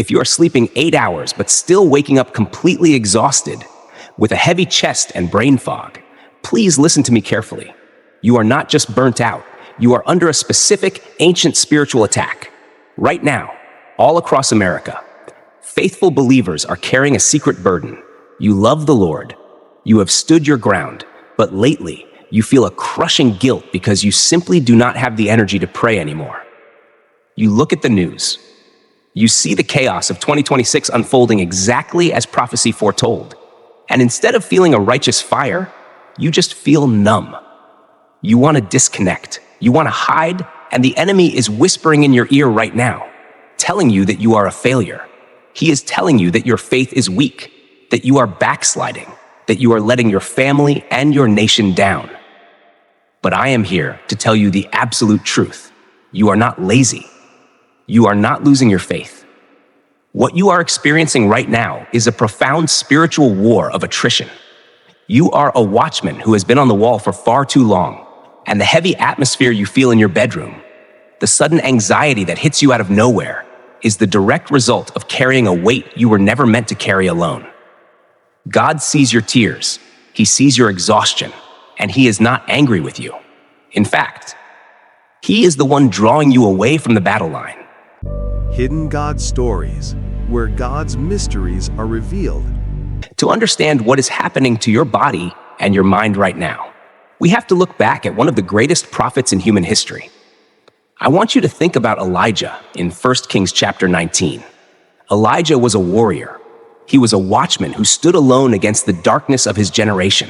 If you are sleeping 8 hours but still waking up completely exhausted, with a heavy chest and brain fog, please listen to me carefully. You are not just burnt out, you are under a specific ancient spiritual attack. Right now, all across America, faithful believers are carrying a secret burden. You love the Lord, you have stood your ground, but lately, you feel a crushing guilt because you simply do not have the energy to pray anymore. You look at the news. You see the chaos of 2026 unfolding exactly as prophecy foretold. And instead of feeling a righteous fire, you just feel numb. You want to disconnect. You want to hide, and the enemy is whispering in your ear right now, telling you that you are a failure. He is telling you that your faith is weak, that you are backsliding, that you are letting your family and your nation down. But I am here to tell you the absolute truth. You are not lazy. You are not losing your faith. What you are experiencing right now is a profound spiritual war of attrition. You are a watchman who has been on the wall for far too long, and the heavy atmosphere you feel in your bedroom, the sudden anxiety that hits you out of nowhere, is the direct result of carrying a weight you were never meant to carry alone. God sees your tears, He sees your exhaustion, and He is not angry with you. In fact, He is the one drawing you away from the battle line. Hidden God Stories, where God's mysteries are revealed. To understand what is happening to your body and your mind right now, we have to look back at one of the greatest prophets in human history. I want you to think about Elijah in 1 Kings chapter 19. Elijah was a warrior. He was a watchman who stood alone against the darkness of his generation.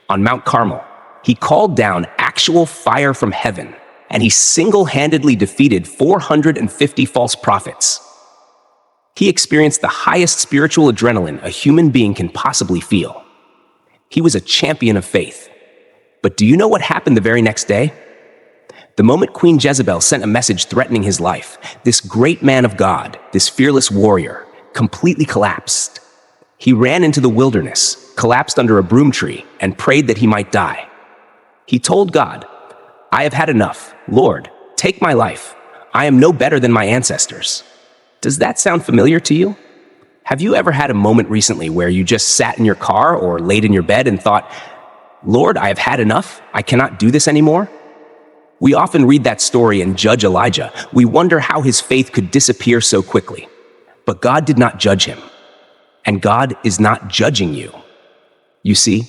On Mount Carmel, he called down actual fire from heaven, and he single-handedly defeated 450 false prophets. He experienced the highest spiritual adrenaline a human being can possibly feel. He was a champion of faith. But do you know what happened the very next day? The moment Queen Jezebel sent a message threatening his life, this great man of God, this fearless warrior, completely collapsed. He ran into the wilderness, collapsed under a broom tree, and prayed that he might die. He told God, "I have had enough. Lord, take my life. I am no better than my ancestors." Does that sound familiar to you? Have you ever had a moment recently where you just sat in your car or laid in your bed and thought, "Lord, I have had enough. I cannot do this anymore"? We often read that story and judge Elijah. We wonder how his faith could disappear so quickly. But God did not judge him. And God is not judging you. You see,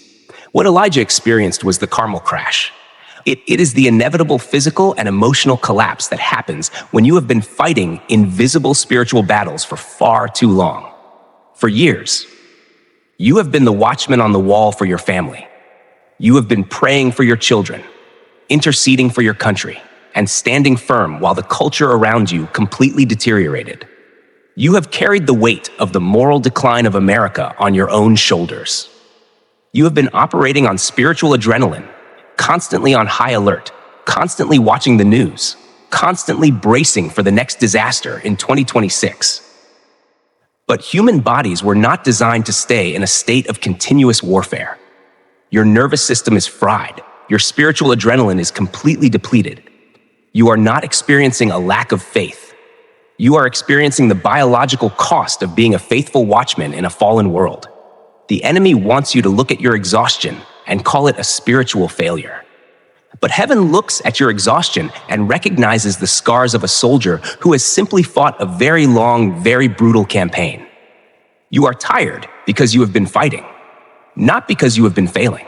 what Elijah experienced was the Carmel crash. It is the inevitable physical and emotional collapse that happens when you have been fighting invisible spiritual battles for far too long. For years, you have been the watchman on the wall for your family. You have been praying for your children, interceding for your country, and standing firm while the culture around you completely deteriorated. You have carried the weight of the moral decline of America on your own shoulders. You have been operating on spiritual adrenaline, constantly on high alert, constantly watching the news, constantly bracing for the next disaster in 2026. But human bodies were not designed to stay in a state of continuous warfare. Your nervous system is fried. Your spiritual adrenaline is completely depleted. You are not experiencing a lack of faith. You are experiencing the biological cost of being a faithful watchman in a fallen world. The enemy wants you to look at your exhaustion and call it a spiritual failure. But heaven looks at your exhaustion and recognizes the scars of a soldier who has simply fought a very long, very brutal campaign. You are tired because you have been fighting, not because you have been failing.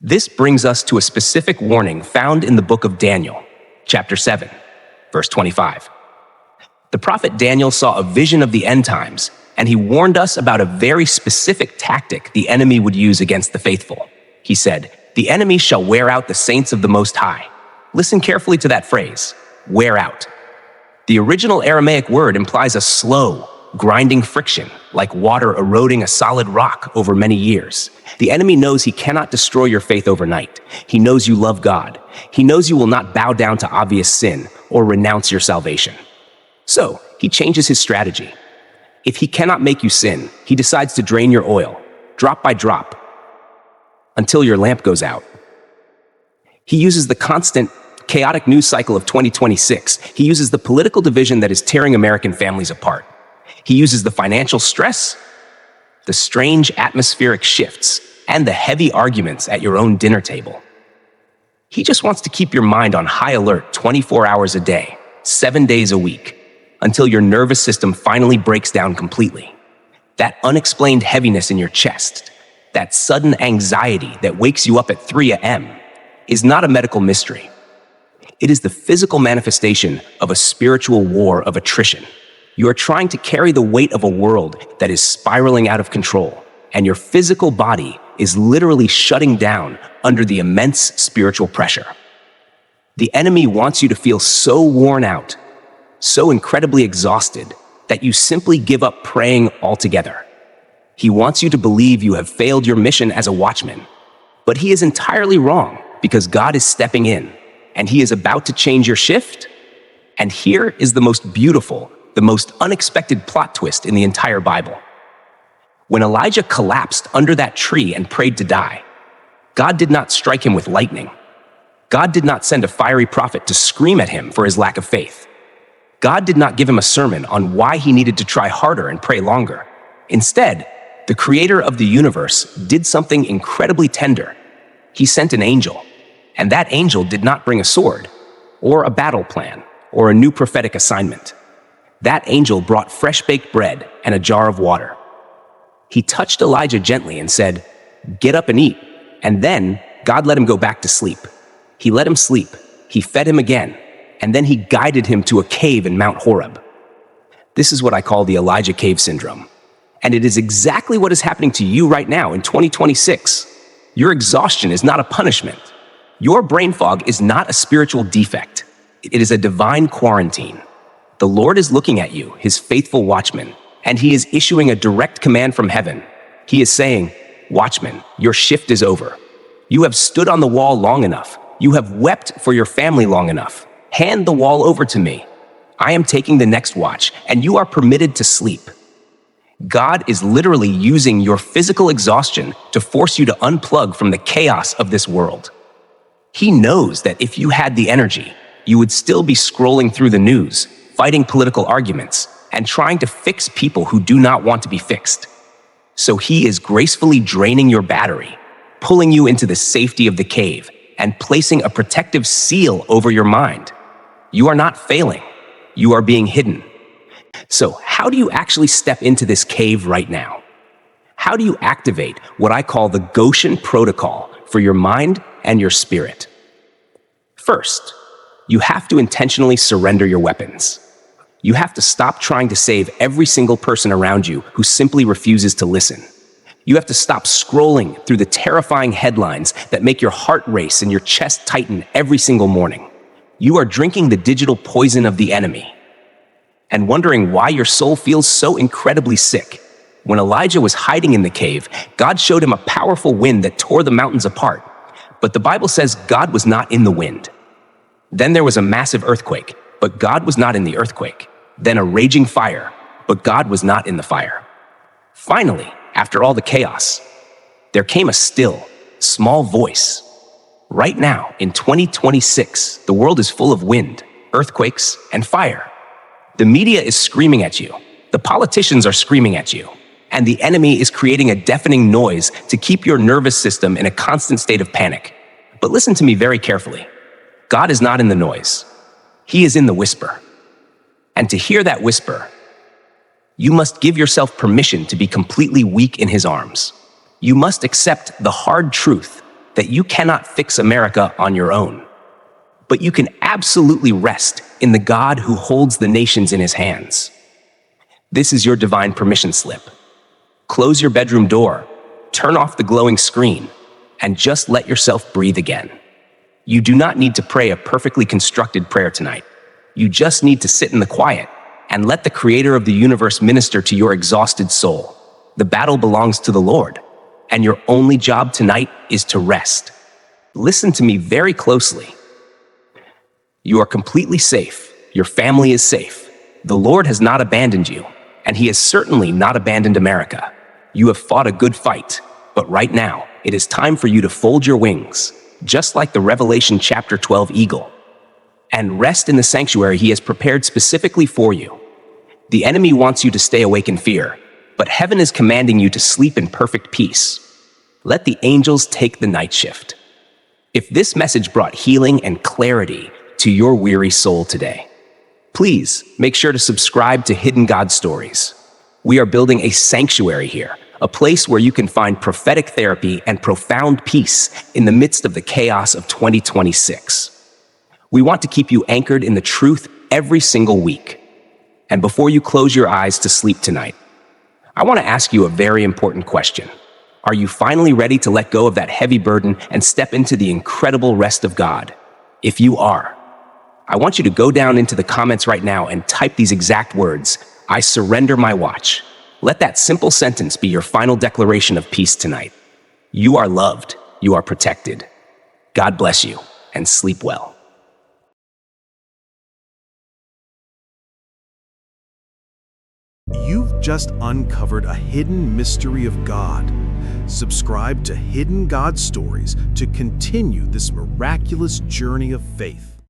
This brings us to a specific warning found in the book of Daniel, chapter 7, verse 25. The prophet Daniel saw a vision of the end times, and he warned us about a very specific tactic the enemy would use against the faithful. He said, "The enemy shall wear out the saints of the Most High." Listen carefully to that phrase, wear out. The original Aramaic word implies a slow, grinding friction, like water eroding a solid rock over many years. The enemy knows he cannot destroy your faith overnight. He knows you love God. He knows you will not bow down to obvious sin or renounce your salvation. So, he changes his strategy. If he cannot make you sin, he decides to drain your oil, drop by drop, until your lamp goes out. He uses the constant, chaotic news cycle of 2026. He uses the political division that is tearing American families apart. He uses the financial stress, the strange atmospheric shifts, and the heavy arguments at your own dinner table. He just wants to keep your mind on high alert 24 hours a day, 7 days a week, until your nervous system finally breaks down completely. That unexplained heaviness in your chest, that sudden anxiety that wakes you up at 3 a.m., is not a medical mystery. It is the physical manifestation of a spiritual war of attrition. You are trying to carry the weight of a world that is spiraling out of control, and your physical body is literally shutting down under the immense spiritual pressure. The enemy wants you to feel so worn out, so incredibly exhausted, that you simply give up praying altogether. He wants you to believe you have failed your mission as a watchman. But he is entirely wrong, because God is stepping in, and he is about to change your shift. And here is the most beautiful, the most unexpected plot twist in the entire Bible. When Elijah collapsed under that tree and prayed to die, God did not strike him with lightning. God did not send a fiery prophet to scream at him for his lack of faith. God did not give him a sermon on why he needed to try harder and pray longer. Instead, the creator of the universe did something incredibly tender. He sent an angel, and that angel did not bring a sword, or a battle plan, or a new prophetic assignment. That angel brought fresh-baked bread and a jar of water. He touched Elijah gently and said, "Get up and eat." And then God let him go back to sleep. He let him sleep. He fed him again. And then he guided him to a cave in Mount Horeb. This is what I call the Elijah Cave Syndrome. And it is exactly what is happening to you right now in 2026. Your exhaustion is not a punishment. Your brain fog is not a spiritual defect. It is a divine quarantine. The Lord is looking at you, his faithful watchman, and he is issuing a direct command from heaven. He is saying, "Watchman, your shift is over. You have stood on the wall long enough. You have wept for your family long enough. Hand the wall over to me. I am taking the next watch, and you are permitted to sleep." God is literally using your physical exhaustion to force you to unplug from the chaos of this world. He knows that if you had the energy, you would still be scrolling through the news, fighting political arguments, and trying to fix people who do not want to be fixed. So he is gracefully draining your battery, pulling you into the safety of the cave, and placing a protective seal over your mind. You are not failing. You are being hidden. So how do you actually step into this cave right now? How do you activate what I call the Goshen protocol for your mind and your spirit? First, you have to intentionally surrender your weapons. You have to stop trying to save every single person around you who simply refuses to listen. You have to stop scrolling through the terrifying headlines that make your heart race and your chest tighten every single morning. You are drinking the digital poison of the enemy and wondering why your soul feels so incredibly sick. When Elijah was hiding in the cave, God showed him a powerful wind that tore the mountains apart. But the Bible says God was not in the wind. Then there was a massive earthquake, but God was not in the earthquake. Then a raging fire, but God was not in the fire. Finally, after all the chaos, there came a still, small voice. Right now, in 2026, the world is full of wind, earthquakes, and fire. The media is screaming at you. The politicians are screaming at you. And the enemy is creating a deafening noise to keep your nervous system in a constant state of panic. But listen to me very carefully. God is not in the noise. He is in the whisper. And to hear that whisper, you must give yourself permission to be completely weak in his arms. You must accept the hard truth that you cannot fix America on your own. But you can absolutely rest in the God who holds the nations in his hands. This is your divine permission slip. Close your bedroom door, turn off the glowing screen, and just let yourself breathe again. You do not need to pray a perfectly constructed prayer tonight. You just need to sit in the quiet and let the creator of the universe minister to your exhausted soul. The battle belongs to the Lord, and your only job tonight is to rest. Listen to me very closely. You are completely safe. Your family is safe. The Lord has not abandoned you, and he has certainly not abandoned America. You have fought a good fight, but right now, it is time for you to fold your wings, just like the Revelation chapter 12 eagle, and rest in the sanctuary he has prepared specifically for you. The enemy wants you to stay awake in fear, but heaven is commanding you to sleep in perfect peace. Let the angels take the night shift. If this message brought healing and clarity to your weary soul today, please make sure to subscribe to Hidden God Stories. We are building a sanctuary here, a place where you can find prophetic therapy and profound peace in the midst of the chaos of 2026. We want to keep you anchored in the truth every single week. And before you close your eyes to sleep tonight, I want to ask you a very important question. Are you finally ready to let go of that heavy burden and step into the incredible rest of God? If you are, I want you to go down into the comments right now and type these exact words: I surrender my watch. Let that simple sentence be your final declaration of peace tonight. You are loved, you are protected. God bless you, and sleep well. You've just uncovered a hidden mystery of God. Subscribe to Hidden God Stories to continue this miraculous journey of faith.